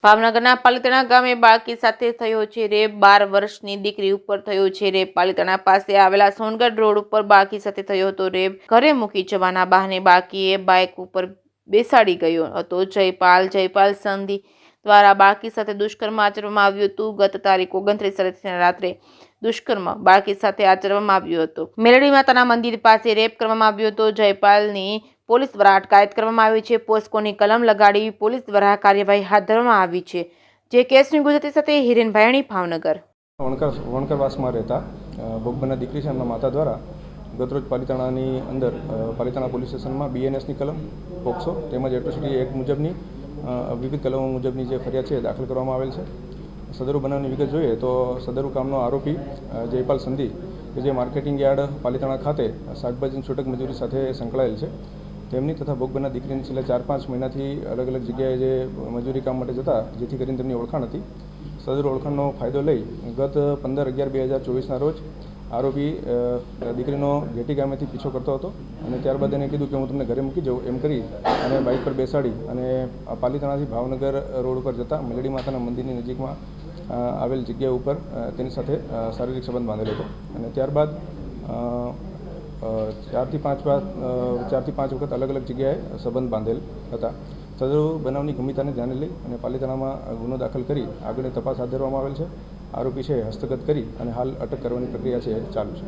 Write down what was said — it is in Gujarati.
ભાવનગરના પાલિતાણા ગામે બાળકી સાથે થયો છે રેપ. 12 વર્ષની દીકરી ઉપર થયો છે રેપ. પાલિતાણા પાસે આવેલા સોનગઢ રોડ ઉપર બાળકી સાથે થયો હતો રેપ. ઘરે મૂકી જવાના બહાને બાળકીએ બાઇક ઉપર બેસાડી ગયો હતો. જયપાલ સંધી દ્વારા બાળકી સાથે દુષ્કર્મ આચરવામાં આવ્યું હતું. ગત તારીખ 29 રાત્રે દુષ્કર્મ બાળકી સાથે આચરવામાં આવ્યું હતું. મેલડી માતાના મંદિર પાસે રેપ કરવામાં આવ્યો હતો. જયપાલની પોલીસ દ્વારા અટકાયત કરવામાં આવી છે. પોસ્કોની કલમ લગાડી પોલીસ દ્વારા કાર્યવાહી હાથ ધરવામાં આવી છે. જે કેસની ગુજરાતી સાથે હિરેન ભાયણી, ભાવનગર. વણકરવાસમાં રહેતા ભોગ બનનાર દીકરી છે એમના માતા દ્વારા ગતરોજ પાલિતાણાની અંદર પાલિતાણા પોલીસ સ્ટેશનમાં BNSની કલમ, પોક્સો તેમજ એટ્રોસિટી એક્ટ મુજબની વિવિધ કલમો મુજબની જે ફરિયાદ છે દાખલ કરવામાં આવેલ છે. સદરુ બનાવની વિગત જોઈએ તો સદરુ કામનો આરોપી જયપાલ સંધી કે જે માર્કેટિંગ યાર્ડ પાલિતાણા ખાતે શાકભાજીની છૂટક મજૂરી સાથે સંકળાયેલ છે, તેમની તથા ભોગ બનનાર દીકરીની છેલ્લા 4-5 મહિનાથી અલગ અલગ જગ્યાએ જે મજૂરી કામ માટે જતા, જેથી કરીને તેમની ઓળખાણ હતી. સદરુ ઓળખાણનો ફાયદો લઈ ગત 15/11/2024ના રોજ આરોપી દીકરીનો ઘેટી ગામેથી પીછો કરતો હતો અને ત્યારબાદ એને કીધું કે હું તમને ઘરે મૂકી જાઉં એમ કરી અને બાઇક પર બેસાડી અને પાલિતાણાથી ભાવનગર રોડ ઉપર જતા મેલડી માતાના મંદિરની નજીકમાં આવેલ જગ્યા ઉપર તેની સાથે શારીરિક સંબંધ બાંધેલો હતો અને ત્યારબાદ 4 થી 5 વખત અલગ અલગ જગ્યાએ સંબંધ બાંધેલ હતા. સદરુ બનાવની ગંભીરતાને ધ્યાને લઈ અને પાલિતાણામાં ગુનો દાખલ કરી આગળની તપાસ હાથ ધરવામાં આવેલ છે. આરોપી છે હસ્તગત કરી અને હાલ અટક કરવાની પ્રક્રિયા છે ચાલુ છે.